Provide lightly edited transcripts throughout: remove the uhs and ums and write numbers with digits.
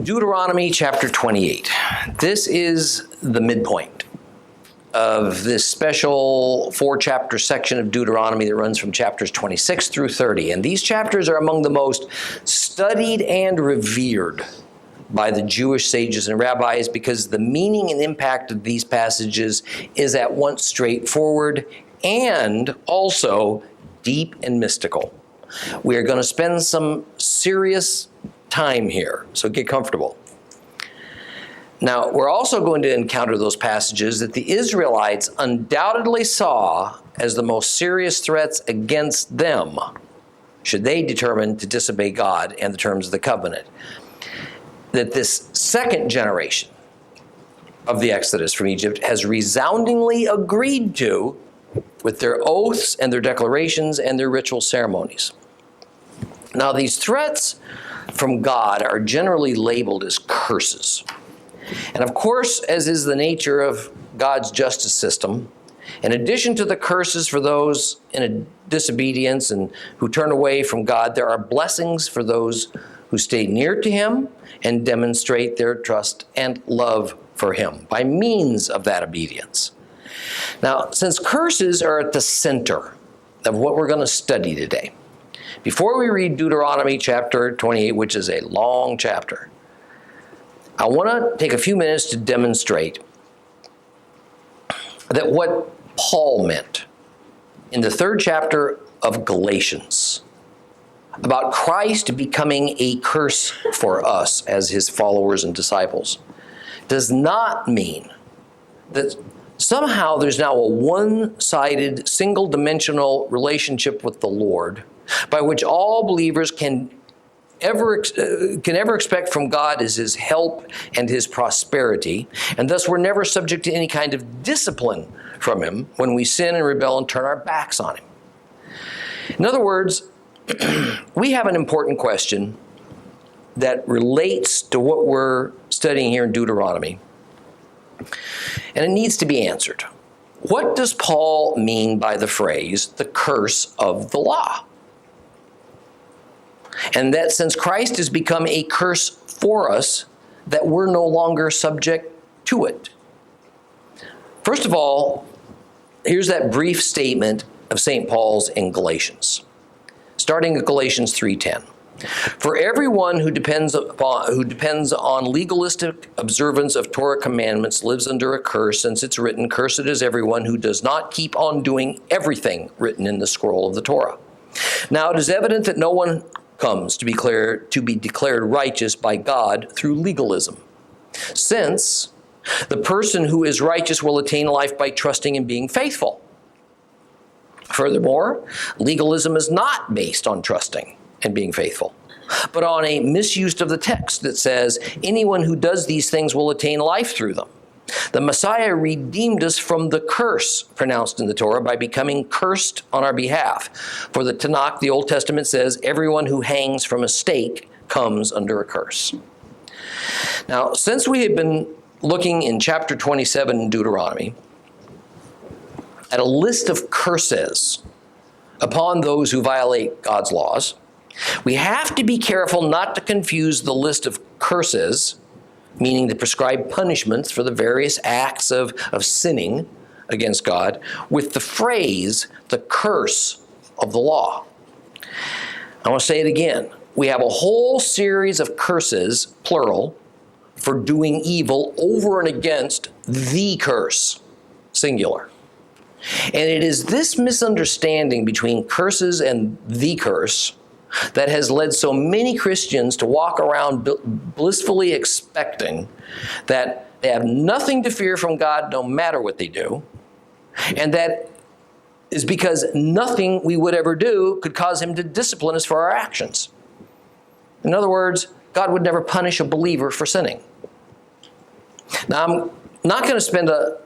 Deuteronomy chapter 28. This is the midpoint of this special 4-chapter section of Deuteronomy that runs from chapters 26 through 30. And these chapters are among the most studied and revered by the Jewish sages and rabbis because the meaning and impact of these passages is at once straightforward and also deep and mystical. We are going to spend some serious time here, so get comfortable. Now, we're also going to encounter those passages that the Israelites undoubtedly saw as the most serious threats against them, should they determine to disobey God and the terms of the covenant. That this second generation of the Exodus from Egypt has resoundingly agreed to with their oaths and their declarations and their ritual ceremonies. Now, these threats from God are generally labeled as curses. And of course, as is the nature of God's justice system, in addition to the curses for those in a disobedience and who turn away from God, there are blessings for those who stay near to Him and demonstrate their trust and love for Him by means of that obedience. Now, since curses are at the center of what we're going to study today, before we read Deuteronomy chapter 28, which is a long chapter, I want to take a few minutes to demonstrate that what Paul meant in the 3rd chapter of Galatians about Christ becoming a curse for us as His followers and disciples does not mean that somehow there's now a one-sided, single-dimensional relationship with the Lord by which all believers can ever expect from God is His help and His prosperity, and thus we're never subject to any kind of discipline from Him when we sin and rebel and turn our backs on Him. In other words, we have an important question that relates to what we're studying here in Deuteronomy, and it needs to be answered. What does Paul mean by the phrase, the curse of the law? And that since Christ has become a curse for us, that we're no longer subject to it. First of all, here's that brief statement of St. Paul's in Galatians, starting at Galatians 3:10. For everyone who depends on legalistic observance of Torah commandments lives under a curse, since it's written, "Cursed is everyone who does not keep on doing everything written in the scroll of the Torah." Now it is evident that no one comes to be declared righteous by God through legalism, since the person who is righteous will attain life by trusting and being faithful. Furthermore, legalism is not based on trusting and being faithful, but on a misuse of the text that says anyone who does these things will attain life through them. The Messiah redeemed us from the curse pronounced in the Torah by becoming cursed on our behalf. For the Tanakh, the Old Testament says, everyone who hangs from a stake comes under a curse. Now, since we have been looking in chapter 27 in Deuteronomy at a list of curses upon those who violate God's laws, we have to be careful not to confuse the list of curses, meaning the prescribed punishments for the various acts of sinning against God, with the phrase, the curse of the law. I want to say it again. We have a whole series of curses, plural, for doing evil over and against the curse, singular. And it is this misunderstanding between curses and the curse that has led so many Christians to walk around blissfully expecting that they have nothing to fear from God no matter what they do, and that is because nothing we would ever do could cause Him to discipline us for our actions. In other words, God would never punish a believer for sinning. Now, I'm not going to spend a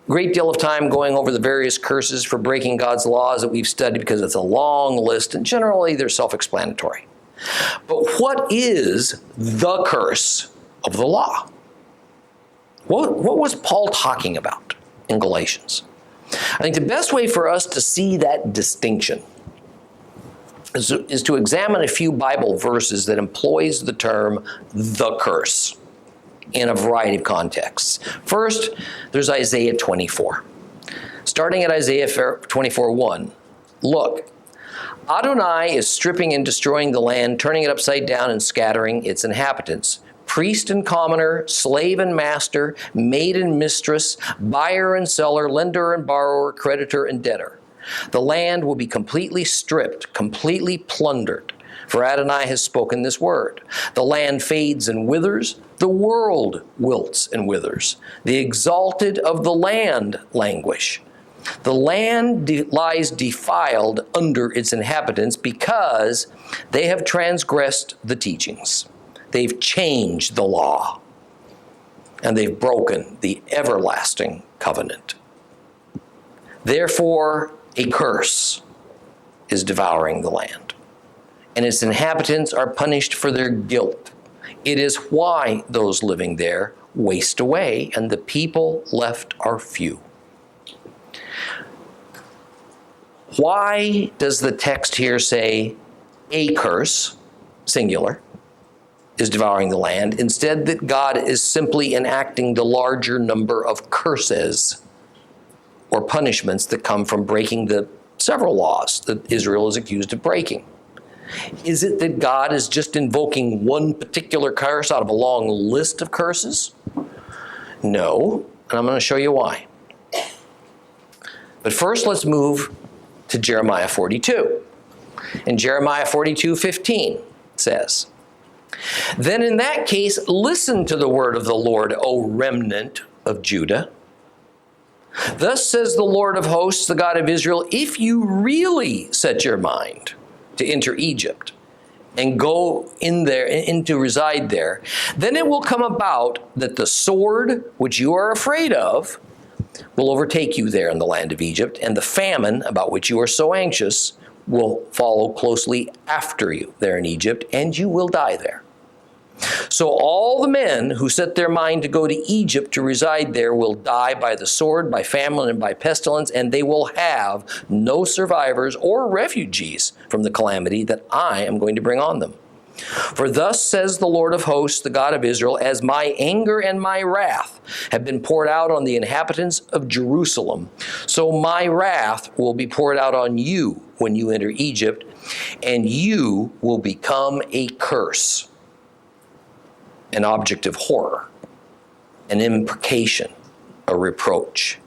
great deal of time going over the various curses for breaking God's laws that we've studied because it's a long list and generally they're self-explanatory. But what is the curse of the law? What was Paul talking about in Galatians? I think the best way for us to see that distinction is to examine a few Bible verses that employs the term the curse in a variety of contexts. First, there's Isaiah 24. Starting at Isaiah 24:1, look, Adonai is stripping and destroying the land, turning it upside down and scattering its inhabitants. Priest and commoner, slave and master, maid and mistress, buyer and seller, lender and borrower, creditor and debtor. The land will be completely stripped, completely plundered, for Adonai has spoken this word. The land fades and withers, the world wilts and withers. The exalted of the land languish. The land lies defiled under its inhabitants because they have transgressed the teachings. They've changed the law, and they've broken the everlasting covenant. Therefore, a curse is devouring the land, and its inhabitants are punished for their guilt. It is why those living there waste away, and the people left are few. Why does the text here say a curse, singular, is devouring the land, instead that God is simply enacting the larger number of curses or punishments that come from breaking the several laws that Israel is accused of breaking? Is it that God is just invoking one particular curse out of a long list of curses? No, and I'm going to show you why. But first, let's move to Jeremiah 42. And Jeremiah 42:15 says, "Then in that case, listen to the word of the Lord, O remnant of Judah. Thus says the Lord of hosts, the God of Israel, if you really set your mind to enter Egypt and go in to reside there, then it will come about that the sword which you are afraid of will overtake you there in the land of Egypt, and the famine about which you are so anxious will follow closely after you there in Egypt, and you will die there. So all the men who set their mind to go to Egypt to reside there will die by the sword, by famine, and by pestilence, and they will have no survivors or refugees from the calamity that I am going to bring on them. For thus says the Lord of hosts, the God of Israel, as my anger and my wrath have been poured out on the inhabitants of Jerusalem, so my wrath will be poured out on you when you enter Egypt, and you will become a curse, an object of horror, an imprecation, a reproach.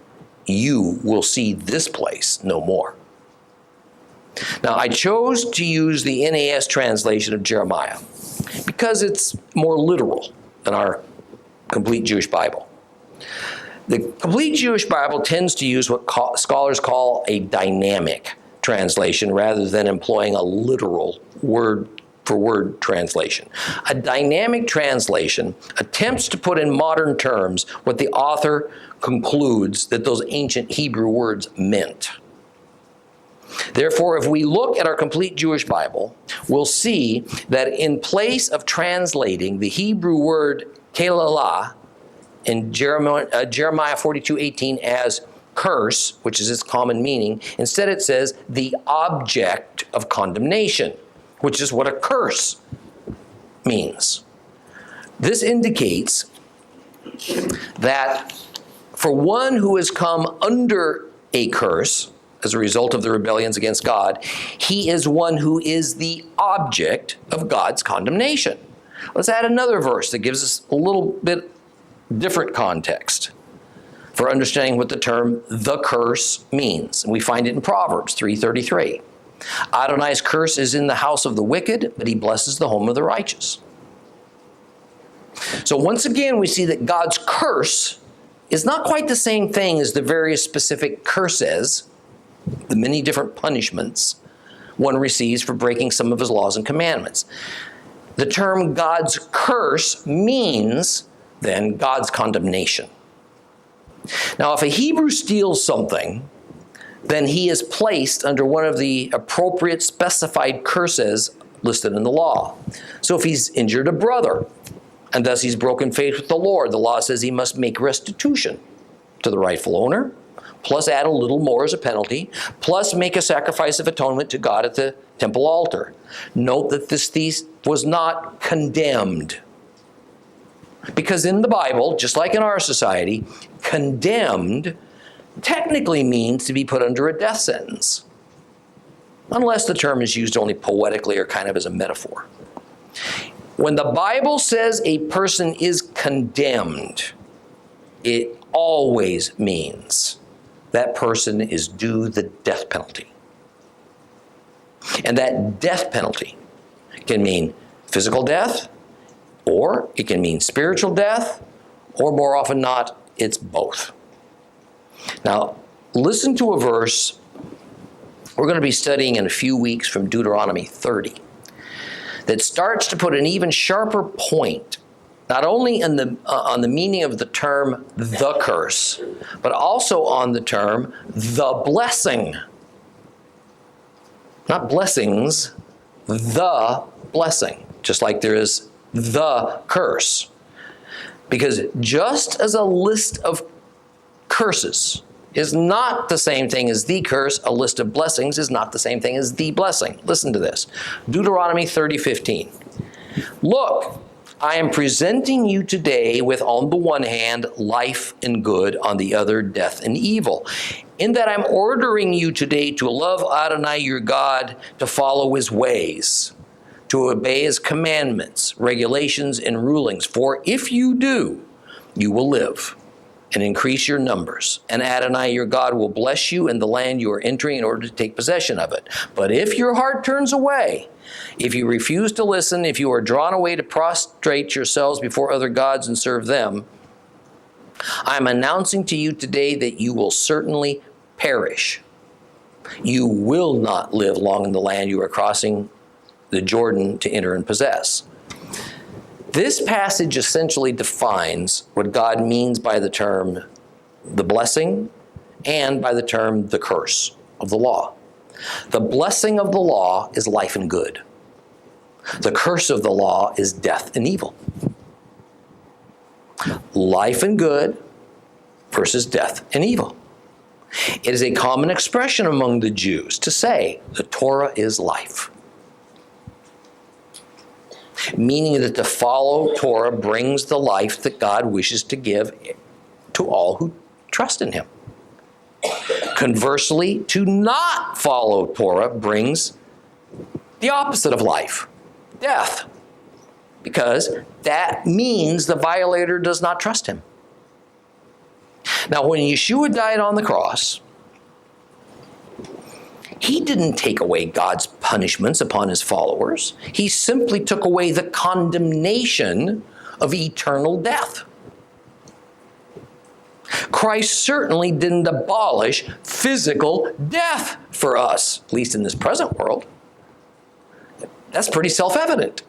You will see this place no more." Now, I chose to use the NAS translation of Jeremiah because it's more literal than our Complete Jewish Bible. The Complete Jewish Bible tends to use what scholars call a dynamic translation rather than employing a literal word-for-word translation. A dynamic translation attempts to put in modern terms what the author concludes that those ancient Hebrew words meant. Therefore, if we look at our Complete Jewish Bible, we'll see that in place of translating the Hebrew word kelalah in Jeremiah 42:18 as curse, which is its common meaning, instead it says the object of condemnation, which is what a curse means. This indicates that for one who has come under a curse, as a result of the rebellions against God, he is one who is the object of God's condemnation. Let's add another verse that gives us a little bit different context for understanding what the term the curse means. And we find it in Proverbs 3:33. Adonai's curse is in the house of the wicked, but he blesses the home of the righteous. So once again, we see that God's curse is not quite the same thing as the various specific curses, the many different punishments one receives for breaking some of his laws and commandments. The term God's curse means, then, God's condemnation. Now, if a Hebrew steals something, then he is placed under one of the appropriate specified curses listed in the law. So if he's injured a brother, and thus he's broken faith with the Lord, the law says he must make restitution to the rightful owner, plus add a little more as a penalty, plus make a sacrifice of atonement to God at the temple altar. Note that this thief was not condemned. Because in the Bible, just like in our society, condemned technically means to be put under a death sentence, unless the term is used only poetically or kind of as a metaphor. When the Bible says a person is condemned, it always means that person is due the death penalty. And that death penalty can mean physical death, or it can mean spiritual death, or more often not, it's both. Now, listen to a verse we're going to be studying in a few weeks from Deuteronomy 30 that starts to put an even sharper point, not only on the meaning of the term the curse, but also on the term the blessing. Not blessings, the blessing, just like there is the curse. Because just as a list of curses is not the same thing as the curse, a list of blessings is not the same thing as the blessing. Listen to this. Deuteronomy 30:15. Look, I am presenting you today with, on the one hand, life and good, on the other, death and evil. In that I'm ordering you today to love Adonai your God, to follow his ways, to obey his commandments, regulations, and rulings. For if you do, you will live and increase your numbers. And Adonai your God will bless you in the land you are entering in order to take possession of it. But if your heart turns away, if you refuse to listen, if you are drawn away to prostrate yourselves before other gods and serve them, I am announcing to you today that you will certainly perish. You will not live long in the land you are crossing the Jordan to enter and possess. This passage essentially defines what God means by the term the blessing and by the term the curse of the law. The blessing of the law is life and good. The curse of the law is death and evil. Life and good versus death and evil. It is a common expression among the Jews to say the Torah is life, meaning that to follow Torah brings the life that God wishes to give to all who trust in him. Conversely, to not follow Torah brings the opposite of life, death, because that means the violator does not trust him. Now, when Yeshua died on the cross, he didn't take away God's punishments upon his followers. He simply took away the condemnation of eternal death. Christ certainly didn't abolish physical death for us, at least in this present world. That's pretty self-evident.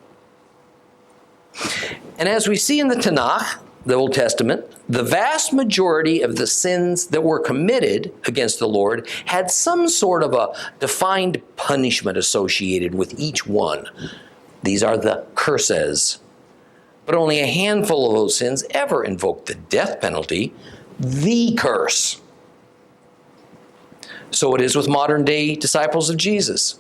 And as we see in the Tanakh, the Old Testament, the vast majority of the sins that were committed against the Lord had some sort of a defined punishment associated with each one. These are the curses. But only a handful of those sins ever invoked the death penalty, the curse. So it is with modern day disciples of Jesus.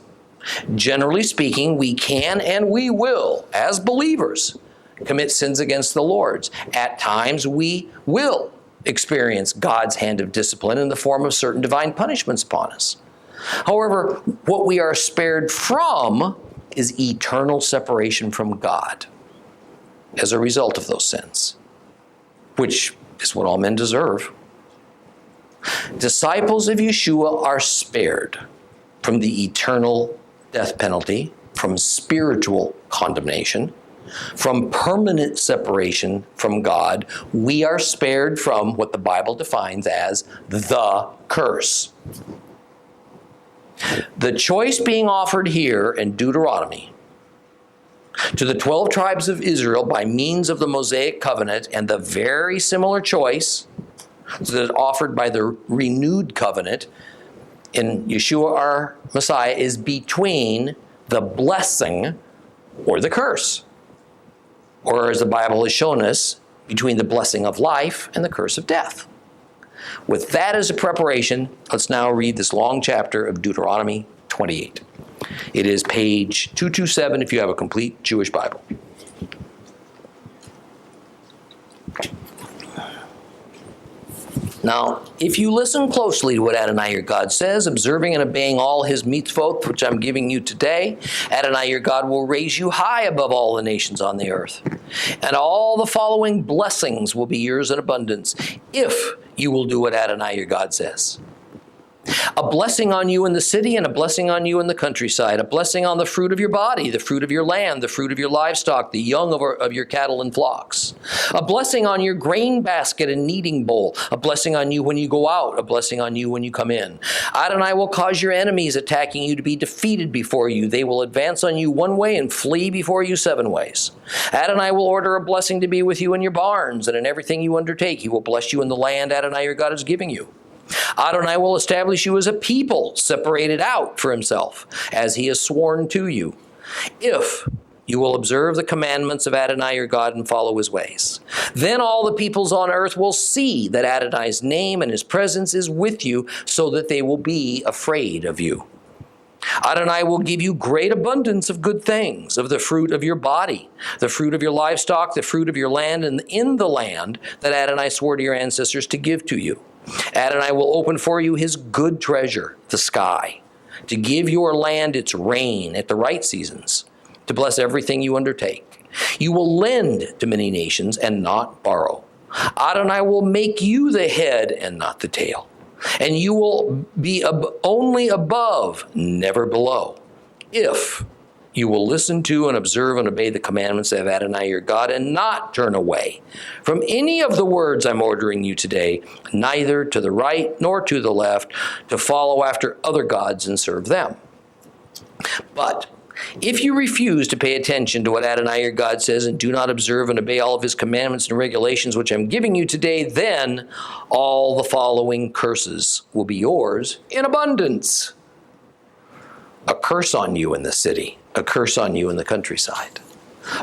Generally speaking, we can and we will, as believers, commit sins against the Lord. At times, we will experience God's hand of discipline in the form of certain divine punishments upon us. However, what we are spared from is eternal separation from God as a result of those sins, which is what all men deserve. Disciples of Yeshua are spared from the eternal death penalty, from spiritual condemnation, from permanent separation from God. We are spared from what the Bible defines as the curse. The choice being offered here in Deuteronomy to the 12 tribes of Israel by means of the Mosaic covenant, and the very similar choice that is offered by the renewed covenant in Yeshua our Messiah, is between the blessing or the curse. Or as the Bible has shown us, between the blessing of life and the curse of death. With that as a preparation, let's now read this long chapter of Deuteronomy 28. It is page 227 if you have a complete Jewish Bible. Now, if you listen closely to what Adonai your God says, observing and obeying all his mitzvot, which I'm giving you today, Adonai your God will raise you high above all the nations on the earth. And all the following blessings will be yours in abundance, if you will do what Adonai your God says. A blessing on you in the city and a blessing on you in the countryside. A blessing on the fruit of your body, the fruit of your land, the fruit of your livestock, the young of your cattle and flocks. A blessing on your grain basket and kneading bowl. A blessing on you when you go out. A blessing on you when you come in. Adonai will cause your enemies attacking you to be defeated before you. They will advance on you one way and flee before you 7 ways. Adonai will order a blessing to be with you in your barns and in everything you undertake. He will bless you in the land Adonai your God is giving you. Adonai will establish you as a people separated out for himself, as he has sworn to you, if you will observe the commandments of Adonai your God and follow his ways. Then all the peoples on earth will see that Adonai's name and his presence is with you, so that they will be afraid of you. Adonai will give you great abundance of good things, of the fruit of your body, the fruit of your livestock, the fruit of your land, and in the land that Adonai swore to your ancestors to give to you. Adonai will open for you his good treasure, the sky, to give your land its rain at the right seasons, to bless everything you undertake. You will lend to many nations and not borrow. Adonai will make you the head and not the tail, and you will be only above, never below, if you will listen to and observe and obey the commandments of Adonai your God and not turn away from any of the words I'm ordering you today, neither to the right nor to the left, to follow after other gods and serve them. But if you refuse to pay attention to what Adonai your God says and do not observe and obey all of his commandments and regulations which I'm giving you today, then all the following curses will be yours in abundance. A curse on you in the city, a curse on you in the countryside.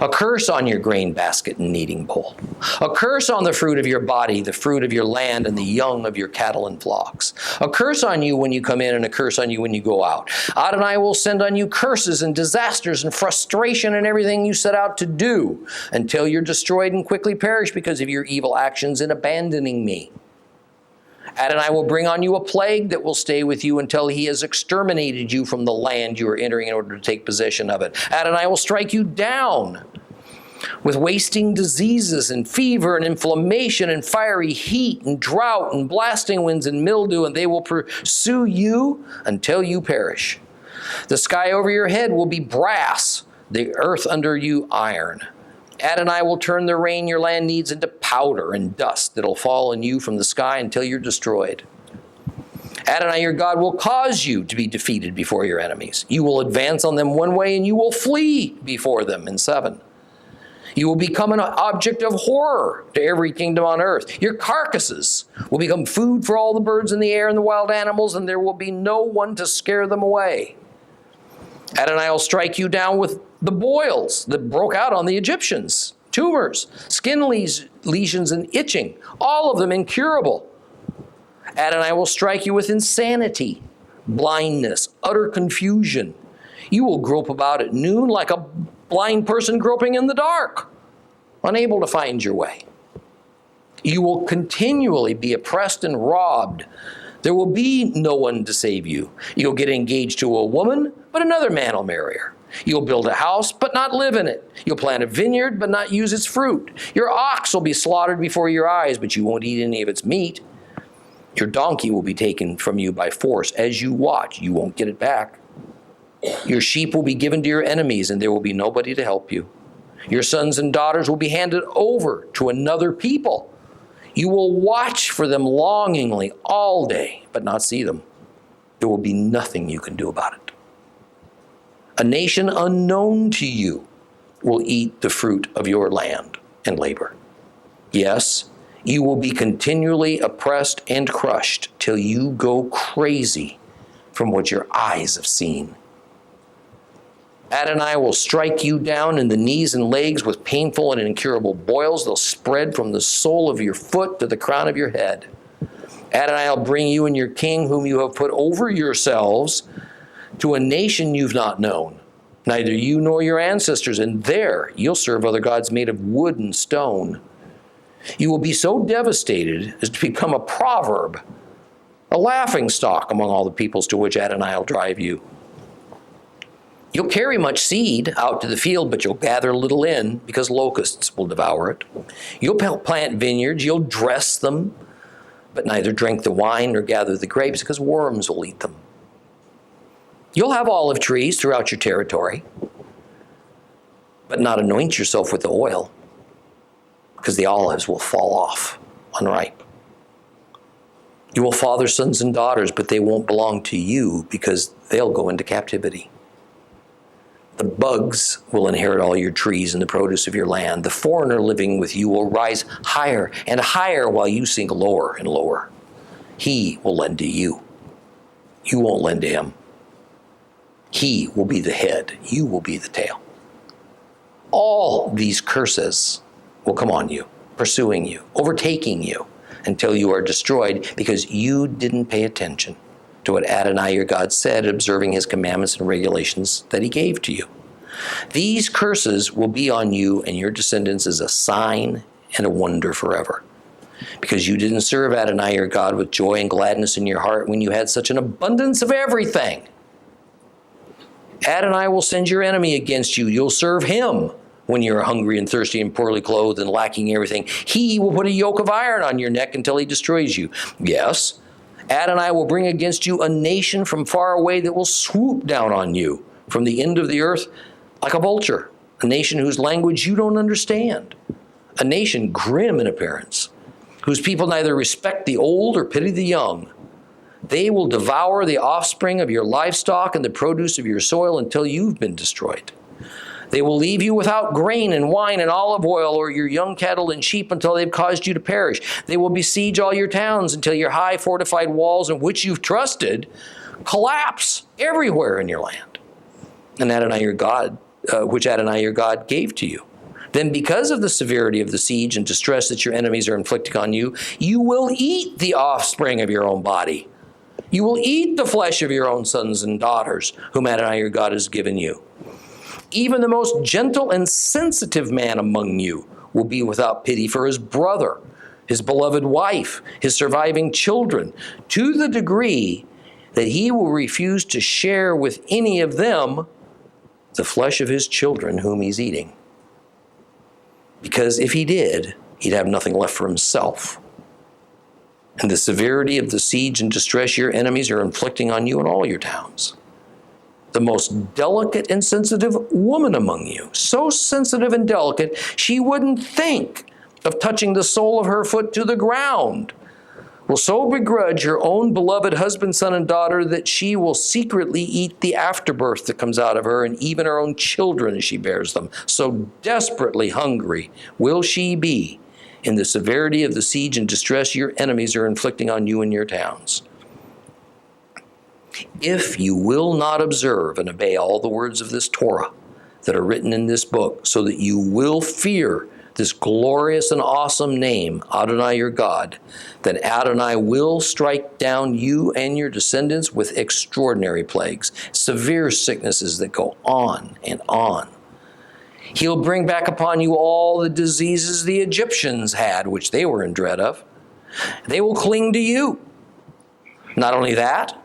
A curse on your grain basket and kneading bowl. A curse on the fruit of your body, the fruit of your land, and the young of your cattle and flocks. A curse on you when you come in and a curse on you when you go out. Adonai will send on you curses and disasters and frustration in everything you set out to do, until you're destroyed and quickly perish because of your evil actions in abandoning me. Adonai will bring on you a plague that will stay with you until he has exterminated you from the land you are entering in order to take possession of it. Adonai will strike you down with wasting diseases and fever and inflammation and fiery heat and drought and blasting winds and mildew, and they will pursue you until you perish. The sky over your head will be brass, the earth under you iron. Adonai will turn the rain your land needs into powder and dust that'll fall on you from the sky until you're destroyed. Adonai your God will cause you to be defeated before your enemies. You will advance on them one way and you will flee before them in 7. You will become an object of horror to every kingdom on earth. Your carcasses will become food for all the birds in the air and the wild animals, and there will be no one to scare them away. Adonai will strike you down with the boils that broke out on the Egyptians, tumors, skin lesions, and itching, all of them incurable. Adonai will strike you with insanity, blindness, utter confusion. You will grope about at noon like a blind person groping in the dark, unable to find your way. You will continually be oppressed and robbed. There will be no one to save you. You'll get engaged to a woman, but another man will marry her. You'll build a house, but not live in it. You'll plant a vineyard, but not use its fruit. Your ox will be slaughtered before your eyes, but you won't eat any of its meat. Your donkey will be taken from you by force. As you watch, you won't get it back. Your sheep will be given to your enemies, and there will be nobody to help you. Your sons and daughters will be handed over to another people. You will watch for them longingly all day, but not see them. There will be nothing you can do about it. A nation unknown to you will eat the fruit of your land and labor. Yes, you will be continually oppressed and crushed till you go crazy from what your eyes have seen. Adonai will strike you down in the knees and legs with painful and incurable boils. They'll spread from the sole of your foot to the crown of your head. Adonai will bring you and your king, whom you have put over yourselves, to a nation you've not known, neither you nor your ancestors, and there you'll serve other gods made of wood and stone. You will be so devastated as to become a proverb, a laughing stock among all the peoples to which Adonai will drive you. You'll carry much seed out to the field, but you'll gather little in because locusts will devour it. You'll plant vineyards, you'll dress them, but neither drink the wine nor gather the grapes because worms will eat them. You'll have olive trees throughout your territory, but not anoint yourself with the oil because the olives will fall off unripe. You will father sons and daughters, but they won't belong to you because they'll go into captivity. The bugs will inherit all your trees and the produce of your land. The foreigner living with you will rise higher and higher while you sink lower and lower. He will lend to you. You won't lend to him. He will be the head. You will be the tail. All these curses will come on you, pursuing you, overtaking you, until you are destroyed because you didn't pay attention to what Adonai your God said, observing his commandments and regulations that he gave to you. These curses will be on you and your descendants as a sign and a wonder forever, because you didn't serve Adonai your God with joy and gladness in your heart when you had such an abundance of everything. Adonai will send your enemy against you. You'll serve him when you're hungry and thirsty and poorly clothed and lacking everything. He will put a yoke of iron on your neck until he destroys you. Yes, Adonai will bring against you a nation from far away that will swoop down on you from the end of the earth like a vulture, a nation whose language you don't understand, a nation grim in appearance, whose people neither respect the old or pity the young. They will devour the offspring of your livestock and the produce of your soil until you've been destroyed. They will leave you without grain and wine and olive oil or your young cattle and sheep until they've caused you to perish. They will besiege all your towns until your high fortified walls in which you've trusted collapse everywhere in your land. And Adonai your God, which Adonai your God gave to you. Then because of the severity of the siege and distress that your enemies are inflicting on you, you will eat the offspring of your own body. You will eat the flesh of your own sons and daughters, whom Adonai your God has given you. Even the most gentle and sensitive man among you will be without pity for his brother, his beloved wife, his surviving children, to the degree that he will refuse to share with any of them the flesh of his children whom he's eating. Because if he did, he'd have nothing left for himself. And the severity of the siege and distress your enemies are inflicting on you in all your towns. The most delicate and sensitive woman among you, so sensitive and delicate, she wouldn't think of touching the sole of her foot to the ground, will so begrudge her own beloved husband, son, and daughter that she will secretly eat the afterbirth that comes out of her and even her own children as she bears them. So desperately hungry will she be in the severity of the siege and distress your enemies are inflicting on you and your towns. If you will not observe and obey all the words of this Torah that are written in this book, so that you will fear this glorious and awesome name, Adonai your God, then Adonai will strike down you and your descendants with extraordinary plagues, severe sicknesses that go on and on. He'll bring back upon you all the diseases the Egyptians had, which they were in dread of. They will cling to you. Not only that,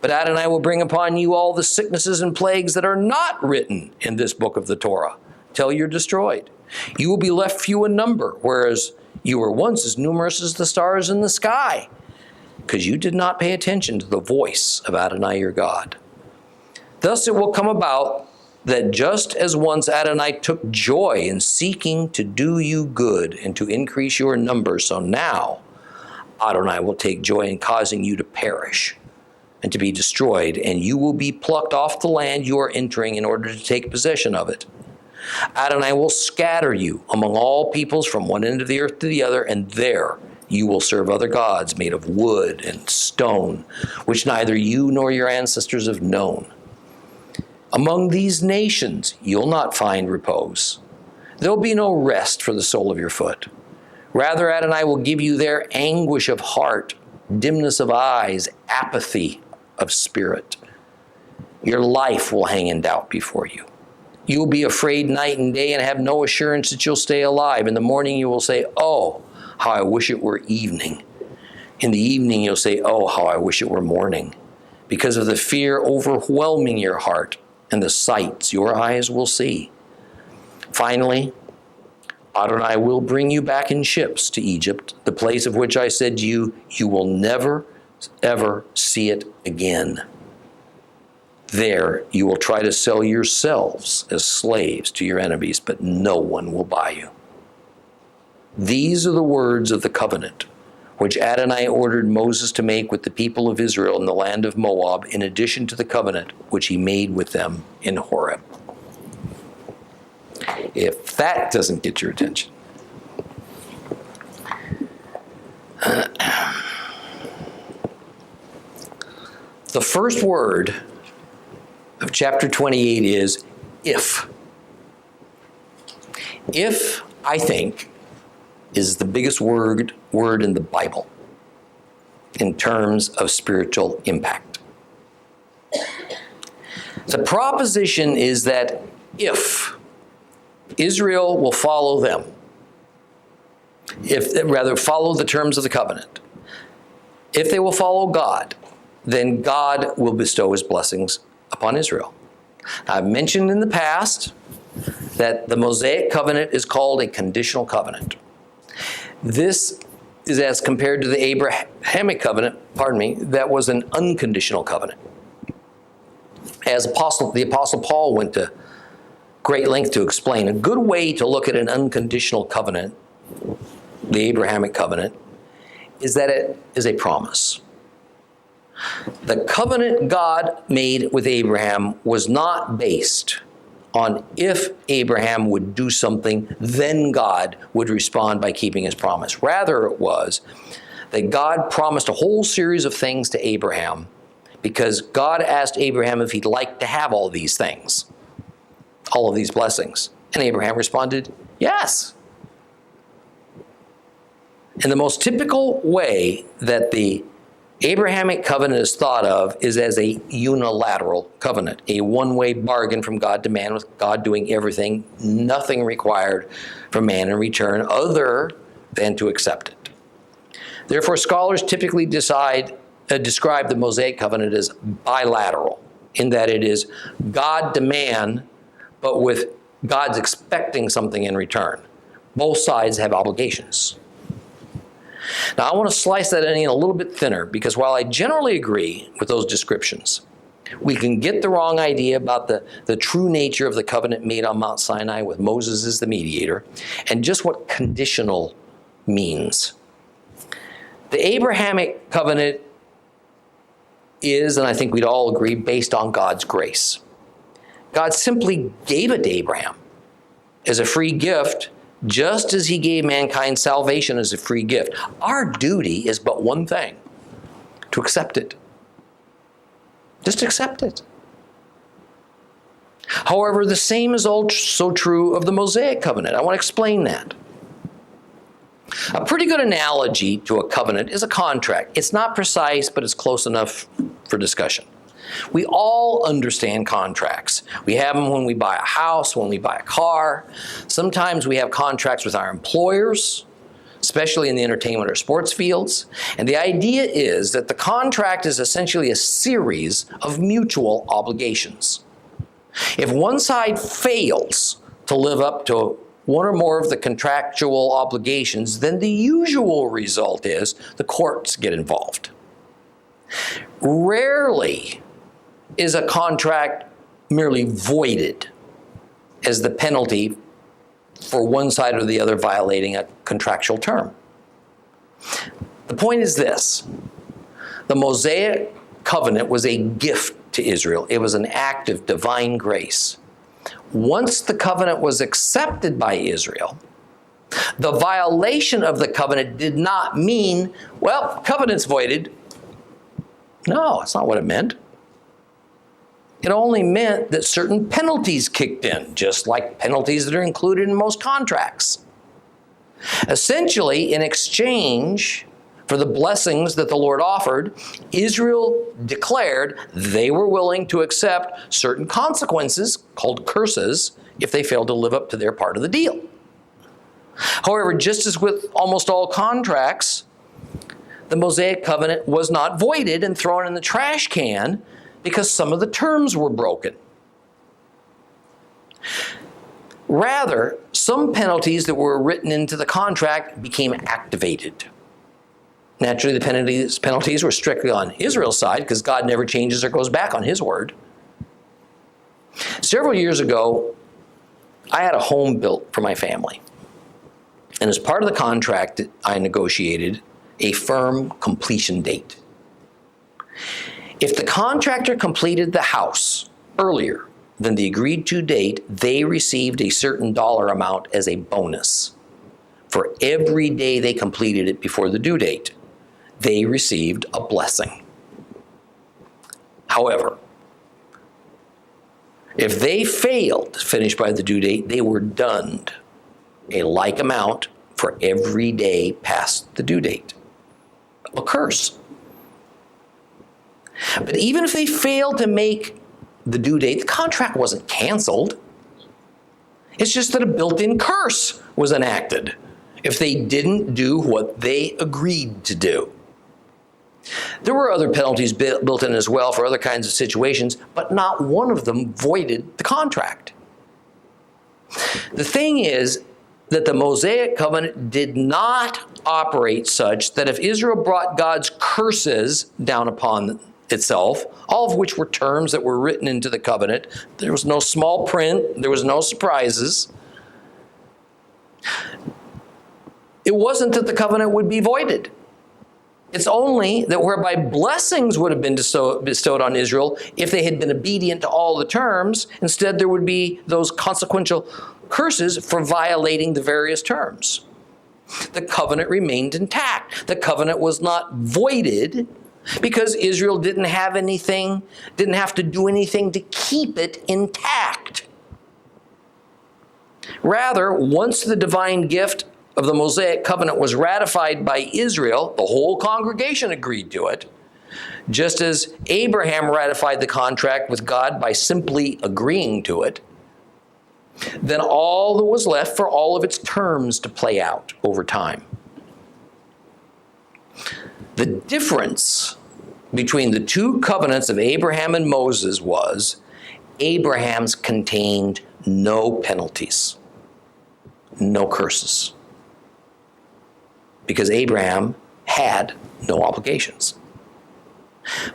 but Adonai will bring upon you all the sicknesses and plagues that are not written in this book of the Torah, till you're destroyed. You will be left few in number, whereas you were once as numerous as the stars in the sky, because you did not pay attention to the voice of Adonai your God. Thus it will come about that just as once Adonai took joy in seeking to do you good and to increase your numbers, so now Adonai will take joy in causing you to perish and to be destroyed, and you will be plucked off the land you are entering in order to take possession of it. Adonai will scatter you among all peoples from one end of the earth to the other, and there you will serve other gods made of wood and stone, which neither you nor your ancestors have known. Among these nations you'll not find repose. There'll be no rest for the sole of your foot. Rather, Adonai will give you there anguish of heart, dimness of eyes, apathy of spirit. Your life will hang in doubt before you. You will be afraid night and day and have no assurance that you'll stay alive. In the morning you will say, oh, how I wish it were evening. In the evening you'll say, oh, how I wish it were morning. Because of the fear overwhelming your heart and the sights your eyes will see. Finally, Adonai will bring you back in ships to Egypt, the place of which I said to you, you will never, ever see it again. There you will try to sell yourselves as slaves to your enemies, but no one will buy you. These are the words of the covenant, which Adonai ordered Moses to make with the people of Israel in the land of Moab, in addition to the covenant which he made with them in Horeb. If that doesn't get your attention. The first word of chapter 28 is if. If, I think, is the biggest word in the Bible in terms of spiritual impact. The proposition is that if Israel will follow them, follow the terms of the covenant, if they will follow God, then God will bestow his blessings upon Israel. I've mentioned in the past that the Mosaic covenant is called a conditional covenant. This is as compared to the Abrahamic covenant, that was an unconditional covenant. As the Apostle Paul went to great length to explain, a good way to look at an unconditional covenant, the Abrahamic covenant, is that it is a promise. The covenant God made with Abraham was not based on if Abraham would do something, then God would respond by keeping his promise. Rather, it was that God promised a whole series of things to Abraham because God asked Abraham if he'd like to have all these things, all of these blessings. And Abraham responded, yes. And the most typical way that the Abrahamic covenant is thought of is as a unilateral covenant, a one-way bargain from God to man, with God doing everything, nothing required from man in return other than to accept it. Therefore, scholars typically describe the Mosaic covenant as bilateral, in that it is God to man, but with God's expecting something in return. Both sides have obligations. Now, I want to slice that onion a little bit thinner, because while I generally agree with those descriptions, we can get the wrong idea about the true nature of the covenant made on Mount Sinai with Moses as the mediator, and just what conditional means. The Abrahamic covenant is, and I think we'd all agree, based on God's grace. God simply gave it to Abraham as a free gift, just as he gave mankind salvation as a free gift. Our duty is but one thing: to accept it. Just accept it. However, the same is also true of the Mosaic covenant. I want to explain that. A pretty good analogy to a covenant is a contract. It's not precise, but it's close enough for discussion. We all understand contracts. We have them when we buy a house, when we buy a car. Sometimes we have contracts with our employers, especially in the entertainment or sports fields. And the idea is that the contract is essentially a series of mutual obligations. If one side fails to live up to one or more of the contractual obligations, then the usual result is the courts get involved. Rarely is a contract merely voided as the penalty for one side or the other violating a contractual term. The point is this: the Mosaic covenant was a gift to Israel. It was an act of divine grace. Once the covenant was accepted by Israel, the violation of the covenant did not mean, well, covenant's voided. No, that's not what it meant. It only meant that certain penalties kicked in, just like penalties that are included in most contracts. Essentially, in exchange for the blessings that the Lord offered, Israel declared they were willing to accept certain consequences, called curses, if they failed to live up to their part of the deal. However, just as with almost all contracts, the Mosaic covenant was not voided and thrown in the trash can because some of the terms were broken. Rather, some penalties that were written into the contract became activated. Naturally, the penalties were strictly on Israel's side because God never changes or goes back on his word. Several years ago, I had a home built for my family. And as part of the contract, I negotiated a firm completion date. If the contractor completed the house earlier than the agreed to date, they received a certain dollar amount as a bonus. For every day they completed it before the due date, they received a blessing. However, if they failed to finish by the due date, they were dunned a like amount for every day past the due date. A curse. But even if they failed to make the due date, the contract wasn't canceled. It's just that a built-in curse was enacted if they didn't do what they agreed to do. There were other penalties built in as well for other kinds of situations, but not one of them voided the contract. The thing is that the Mosaic covenant did not operate such that if Israel brought God's curses down upon itself, all of which were terms that were written into the covenant, there was no small print, there was no surprises. It wasn't that the covenant would be voided. It's only that whereby blessings would have been bestowed on Israel if they had been obedient to all the terms, instead there would be those consequential curses for violating the various terms. The covenant remained intact. The covenant was not voided because Israel didn't have to do anything to keep it intact. Rather, once the divine gift of the Mosaic covenant was ratified by Israel, the whole congregation agreed to it, just as Abraham ratified the contract with God by simply agreeing to it, then all that was left for all of its terms to play out over time. The difference between the two covenants of Abraham and Moses was Abraham's contained no penalties, no curses, because Abraham had no obligations.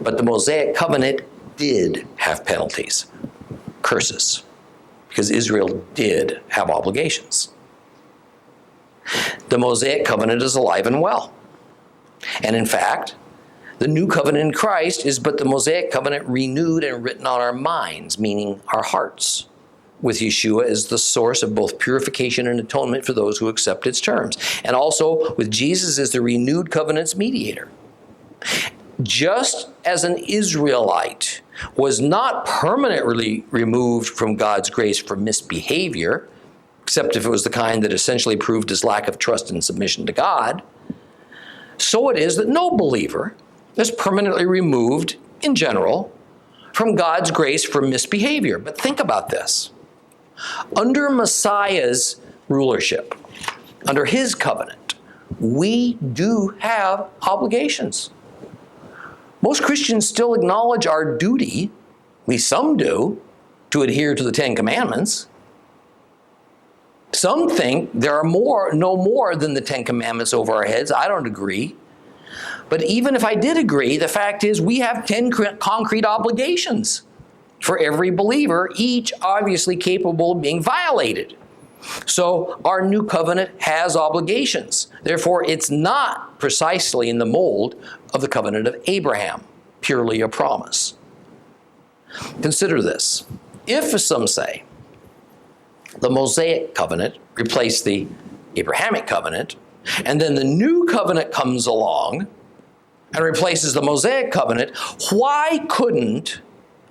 But the Mosaic covenant did have penalties, curses, because Israel did have obligations. The Mosaic covenant is alive and well. And in fact, the new covenant in Christ is but the Mosaic covenant renewed and written on our minds, meaning our hearts, with Yeshua as the source of both purification and atonement for those who accept its terms, and also with Jesus as the renewed covenant's mediator. Just as an Israelite was not permanently removed from God's grace for misbehavior, except if it was the kind that essentially proved his lack of trust and submission to God, so it is that no believer is permanently removed, in general, from God's grace for misbehavior. But think about this. Under Messiah's rulership, under his covenant, we do have obligations. Most Christians still acknowledge our duty, at least some do, to adhere to the Ten Commandments. Some think there are no more than the Ten Commandments over our heads. I don't agree. But even if I did agree, the fact is we have 10 concrete obligations for every believer, each obviously capable of being violated. So our new covenant has obligations. Therefore, it's not precisely in the mold of the covenant of Abraham, purely a promise. Consider this. If, as some say, the Mosaic covenant replaced the Abrahamic covenant, and then the new covenant comes along and replaces the Mosaic covenant, why couldn't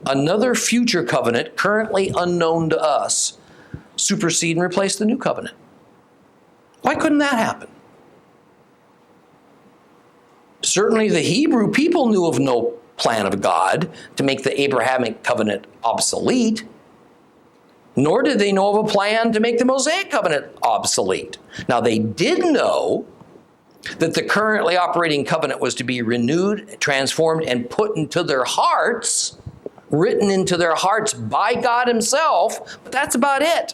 another future covenant currently unknown to us supersede and replace the new covenant? Why couldn't that happen? Certainly the Hebrew people knew of no plan of God to make the Abrahamic covenant obsolete, nor did they know of a plan to make the Mosaic covenant obsolete. Now, they did know that the currently operating covenant was to be renewed, transformed, and put into their hearts, written into their hearts by God himself, but that's about it.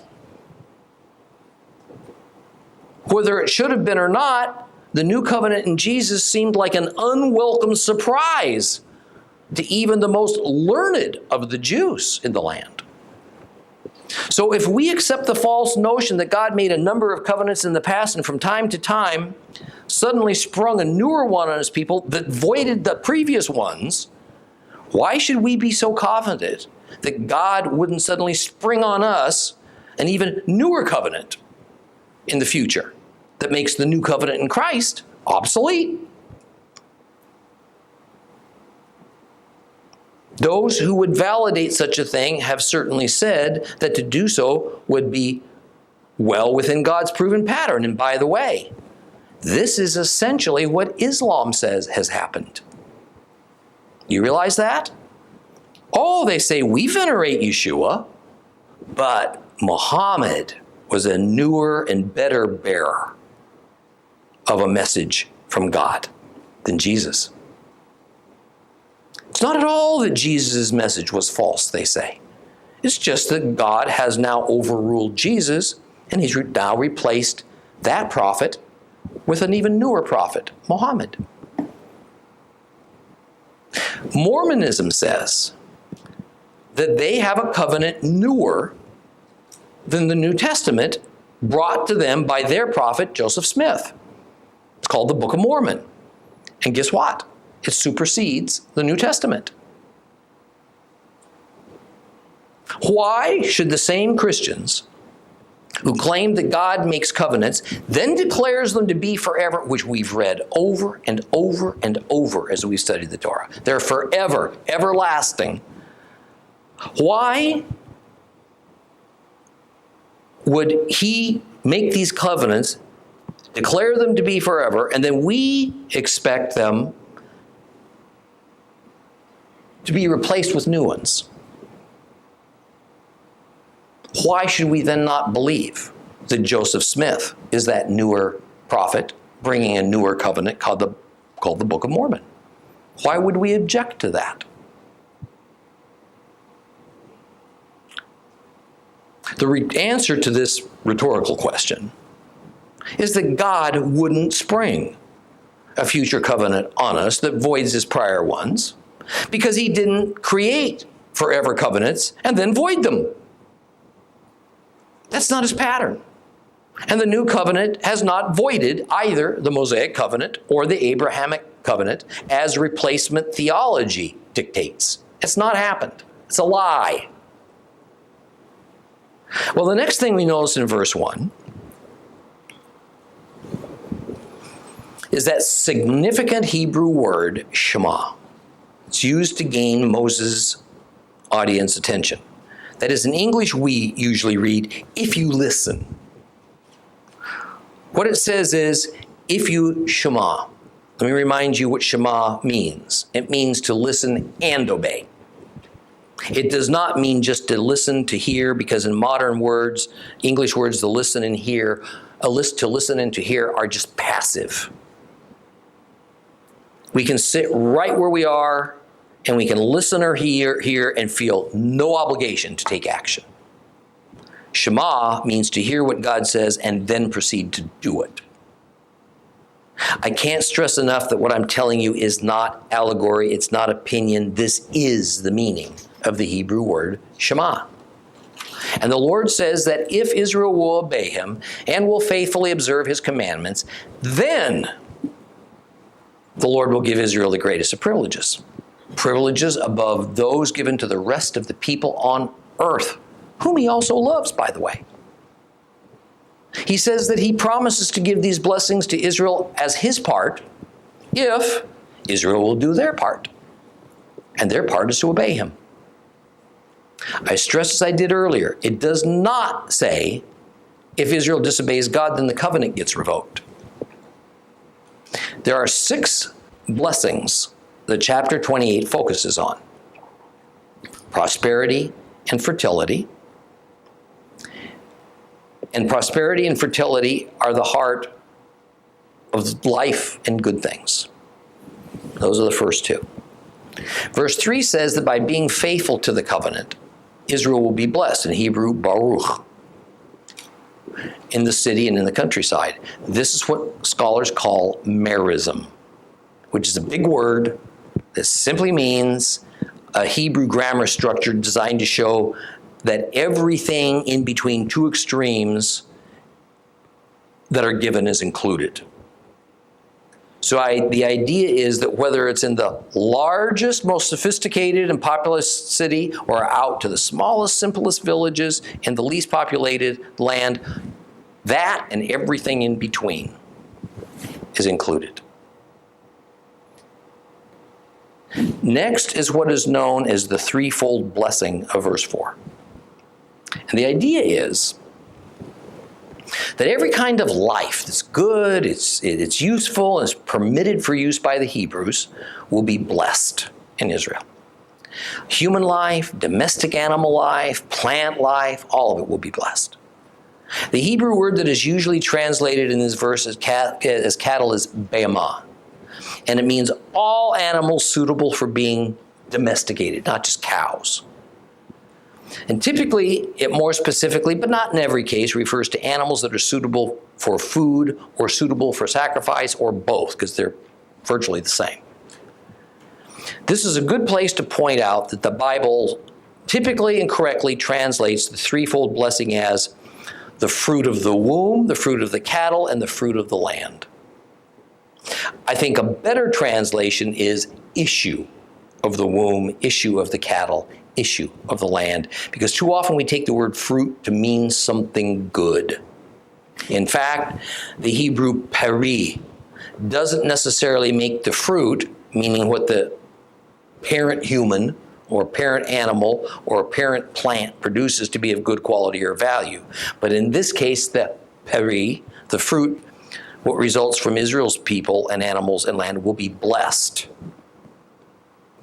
Whether it should have been or not, the new covenant in Jesus seemed like an unwelcome surprise to even the most learned of the Jews in the land. So if we accept the false notion that God made a number of covenants in the past and from time to time suddenly sprung a newer one on his people that voided the previous ones, why should we be so confident that God wouldn't suddenly spring on us an even newer covenant in the future that makes the new covenant in Christ obsolete? Those who would validate such a thing have certainly said that to do so would be well within God's proven pattern. And by the way, this is essentially what Islam says has happened. You realize that? Oh, they say we venerate Yeshua, but Muhammad was a newer and better bearer of a message from God than Jesus. It's not at all that Jesus' message was false, they say. It's just that God has now overruled Jesus, and he's now replaced that prophet with an even newer prophet, Muhammad. Mormonism says that they have a covenant newer than the New Testament brought to them by their prophet, Joseph Smith. It's called the Book of Mormon. And guess what? It supersedes the New Testament. Why should the same Christians who claim that God makes covenants, then declares them to be forever, which we've read over and over and over as we study the Torah, they're forever, everlasting. Why would he make these covenants, declare them to be forever, and then we expect them to be replaced with new ones? Why should we then not believe that Joseph Smith is that newer prophet bringing a newer covenant called the Book of Mormon? Why would we object to that? The answer to this rhetorical question is that God wouldn't spring a future covenant on us that voids his prior ones, because he didn't create forever covenants and then void them. That's not his pattern. And the new covenant has not voided either the Mosaic covenant or the Abrahamic covenant as replacement theology dictates. It's not happened. It's a lie. Well, the next thing we notice in verse 1 is that significant Hebrew word, Shema. It's used to gain Moses' audience attention. That is, in English, we usually read, if you listen. What it says is, if you Shema. Let me remind you what Shema means. It means to listen and obey. It does not mean just to listen, to hear, because in modern words, English words, to listen and hear, to listen and to hear are just passive. We can sit right where we are, and we can listen or hear and feel no obligation to take action. Shema means to hear what God says and then proceed to do it. I can't stress enough that what I'm telling you is not allegory, it's not opinion. This is the meaning of the Hebrew word Shema. And the Lord says that if Israel will obey him and will faithfully observe his commandments, then the Lord will give Israel the greatest of privileges. Privileges above those given to the rest of the people on earth, whom he also loves, by the way. He says that he promises to give these blessings to Israel as his part if Israel will do their part. And their part is to obey him. I stress, as I did earlier, it does not say if Israel disobeys God, then the covenant gets revoked. There are 6 blessings that chapter 28 focuses on: prosperity and fertility. And prosperity and fertility are the heart of life and good things. Those are the first two. Verse 3 says that by being faithful to the covenant, Israel will be blessed. In Hebrew, Baruch, in the city and in the countryside. This is what scholars call merism, which is a big word that simply means a Hebrew grammar structure designed to show that everything in between two extremes that are given is included. So the idea is that whether it's in the largest, most sophisticated and populous city or out to the smallest, simplest villages in the least populated land, that and everything in between is included. Next is what is known as the threefold blessing of verse 4. And the idea is that every kind of life that's good, it's useful, is permitted for use by the Hebrews, will be blessed in Israel. Human life, domestic animal life, plant life, all of it will be blessed. The Hebrew word that is usually translated in this verse as cattle is behemah. And it means all animals suitable for being domesticated, not just cows. And typically, it more specifically, but not in every case, refers to animals that are suitable for food or suitable for sacrifice or both, because they're virtually the same. This is a good place to point out that the Bible typically and correctly translates the threefold blessing as the fruit of the womb, the fruit of the cattle, and the fruit of the land. I think a better translation is issue of the womb, issue of the cattle, issue of the land, because too often we take the word fruit to mean something good. In fact, the Hebrew peri doesn't necessarily make the fruit, meaning what the parent human or parent animal or parent plant produces, to be of good quality or value. But in this case, the peri, the fruit, what results from Israel's people and animals and land, will be blessed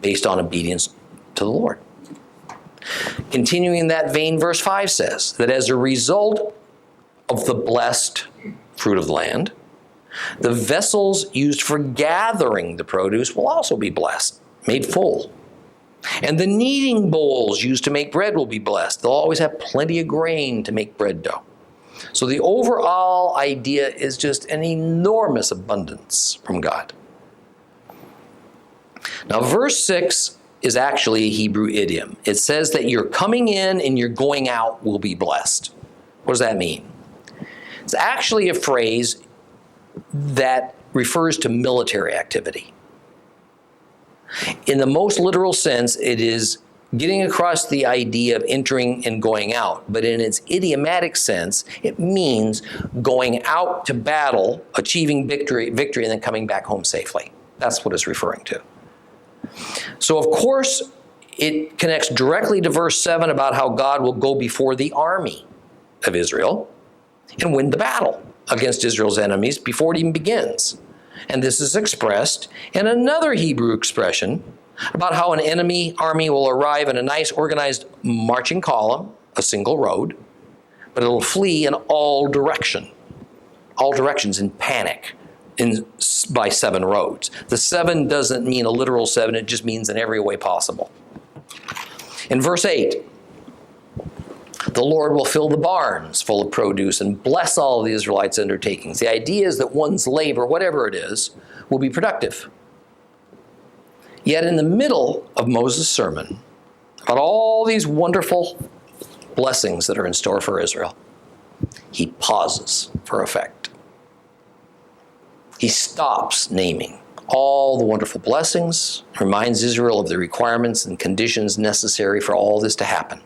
based on obedience to the Lord. Continuing in that vein, verse 5 says that as a result of the blessed fruit of the land, the vessels used for gathering the produce will also be blessed, made full. And the kneading bowls used to make bread will be blessed. They'll always have plenty of grain to make bread dough. So the overall idea is just an enormous abundance from God. Now, verse 6 is actually a Hebrew idiom. It says that your coming in and your going out will be blessed. What does that mean? It's actually a phrase that refers to military activity. In the most literal sense, it is getting across the idea of entering and going out. But in its idiomatic sense, it means going out to battle, achieving victory, and then coming back home safely. That's what it's referring to. So, of course, it connects directly to verse 7 about how God will go before the army of Israel and win the battle against Israel's enemies before it even begins. And this is expressed in another Hebrew expression about how an enemy army will arrive in a nice organized marching column, a single road, but it'll flee in all directions in panic by 7 roads. The 7 doesn't mean a literal 7, it just means in every way possible. In verse 8, the Lord will fill the barns full of produce and bless all of the Israelites' undertakings. The idea is that one's labor, whatever it is, will be productive. Yet in the middle of Moses' sermon, about all these wonderful blessings that are in store for Israel, he pauses for effect. He stops naming all the wonderful blessings, reminds Israel of the requirements and conditions necessary for all this to happen.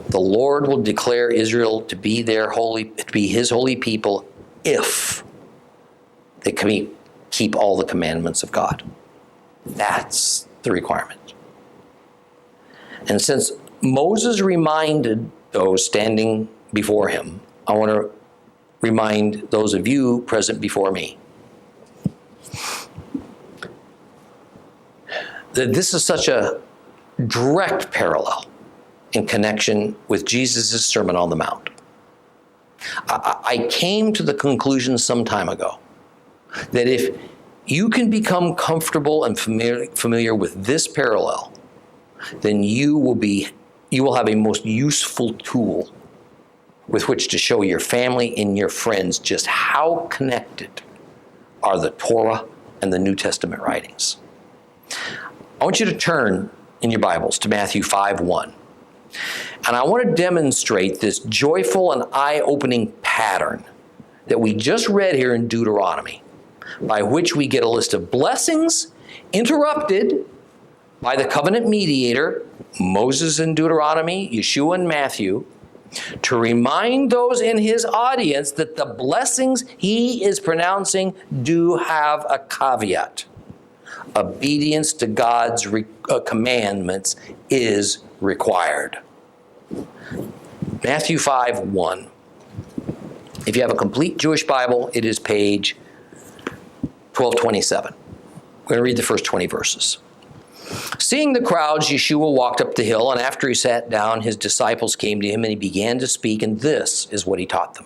The Lord will declare Israel to be his holy people if they keep all the commandments of God. That's the requirement. And since Moses reminded those standing before him, I want to remind those of you present before me. this is such a direct parallel in connection with Jesus' Sermon on the Mount. I came to the conclusion some time ago that if you can become comfortable and familiar with this parallel, then you will have a most useful tool with which to show your family and your friends just how connected are the Torah and the New Testament writings. I want you to turn in your Bibles to Matthew 5:1. And I want to demonstrate this joyful and eye-opening pattern that we just read here in Deuteronomy, by which we get a list of blessings interrupted by the covenant mediator, Moses in Deuteronomy, Yeshua in Matthew, to remind those in his audience that the blessings he is pronouncing do have a caveat. Obedience to God's commandments is required. Matthew 5:1. If you have a complete Jewish Bible, it is page 1227. We're going to read the first 20 verses. Seeing the crowds, Yeshua walked up the hill, and after he sat down, his disciples came to him, and he began to speak, and this is what he taught them.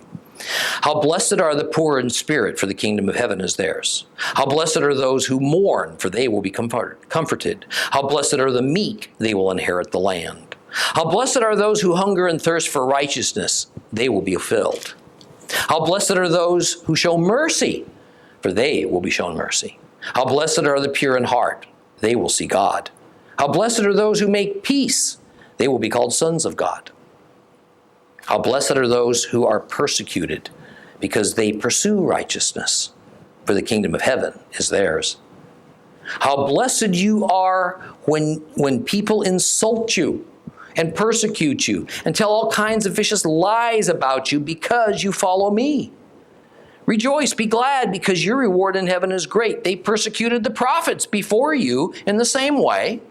How blessed are the poor in spirit, for the kingdom of heaven is theirs. How blessed are those who mourn, for they will be comforted. How blessed are the meek, they will inherit the land. How blessed are those who hunger and thirst for righteousness, they will be filled. How blessed are those who show mercy, for they will be shown mercy. How blessed are the pure in heart, they will see God. How blessed are those who make peace, they will be called sons of God. How blessed are those who are persecuted because they pursue righteousness, for the kingdom of heaven is theirs. How blessed you are when people insult you and persecute you and tell all kinds of vicious lies about you because you follow me. Rejoice, be glad, because your reward in heaven is great. They persecuted the prophets before you in the same way.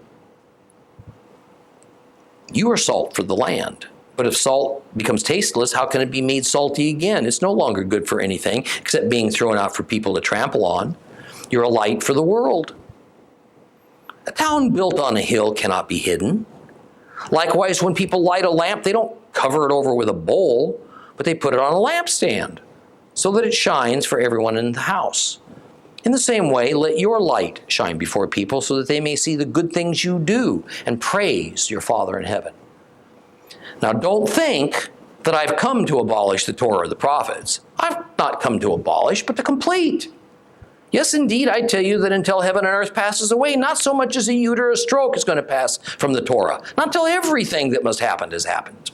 You are salt for the land. But if salt becomes tasteless, how can it be made salty again? It's no longer good for anything except being thrown out for people to trample on. You're a light for the world. A town built on a hill cannot be hidden. Likewise, when people light a lamp, they don't cover it over with a bowl, but they put it on a lampstand so that it shines for everyone in the house. In the same way, let your light shine before people so that they may see the good things you do and praise your Father in heaven. Now, don't think that I've come to abolish the Torah or the prophets. I've not come to abolish, but to complete. Yes, indeed, I tell you that until heaven and earth passes away, not so much as a yud or a stroke is going to pass from the Torah. Not until everything that must happen has happened.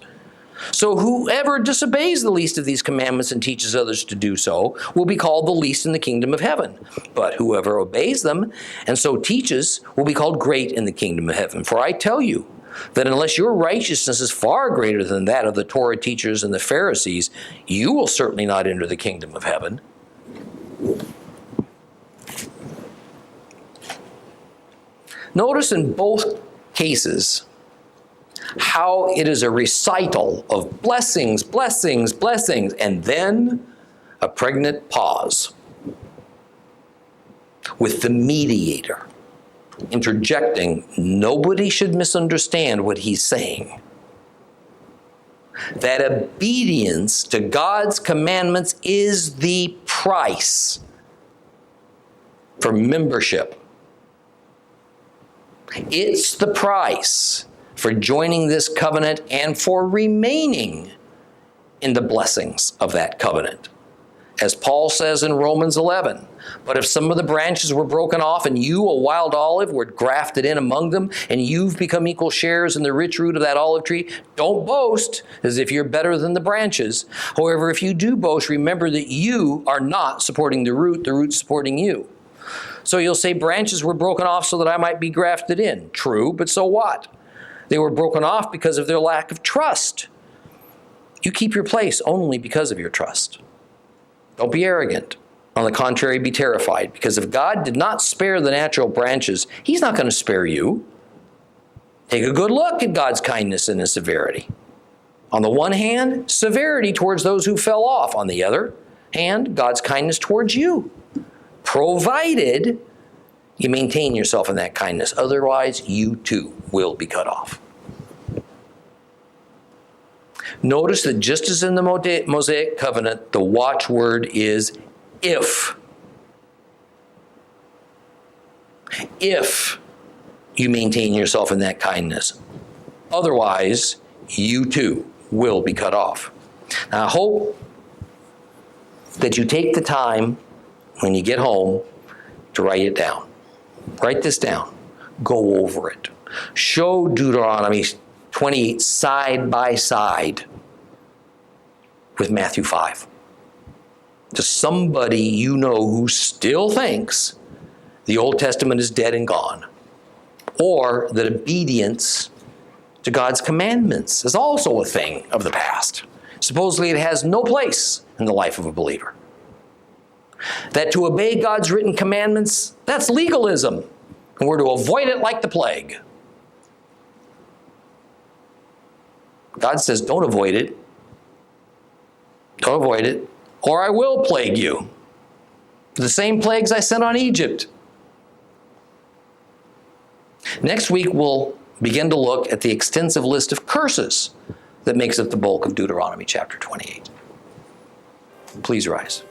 So whoever disobeys the least of these commandments and teaches others to do so will be called the least in the kingdom of heaven. But whoever obeys them and so teaches will be called great in the kingdom of heaven. For I tell you that unless your righteousness is far greater than that of the Torah teachers and the Pharisees, you will certainly not enter the kingdom of heaven. Notice in both cases how it is a recital of blessings, blessings, blessings, and then a pregnant pause with the mediator interjecting. Nobody should misunderstand what he's saying. That obedience to God's commandments is the price for membership. It's the price for joining this covenant and for remaining in the blessings of that covenant. As Paul says in Romans 11, but if some of the branches were broken off and you, a wild olive, were grafted in among them, and you've become equal sharers in the rich root of that olive tree, don't boast as if you're better than the branches. However, if you do boast, remember that you are not supporting the root's supporting you. So you'll say branches were broken off so that I might be grafted in. True, but so what? They were broken off because of their lack of trust. You keep your place only because of your trust. Don't be arrogant. On the contrary, be terrified, because if God did not spare the natural branches, he's not going to spare you. Take a good look at God's kindness and his severity. On the one hand, severity towards those who fell off. On the other hand, God's kindness towards you, provided you maintain yourself in that kindness. Otherwise, you too will be cut off. Notice that just as in the Mosaic covenant, the watchword is if. If you maintain yourself in that kindness. Otherwise, you too will be cut off. Now, I hope that you take the time when you get home to write it down. Write this down. Go over it. Show Deuteronomy 28 side by side with Matthew 5. To somebody you know who still thinks the Old Testament is dead and gone, or that obedience to God's commandments is also a thing of the past. Supposedly it has no place in the life of a believer. That to obey God's written commandments, that's legalism, and we're to avoid it like the plague. God says, don't avoid it. Don't avoid it, or I will plague you. The same plagues I sent on Egypt. Next week, we'll begin to look at the extensive list of curses that makes up the bulk of Deuteronomy chapter 28. Please rise.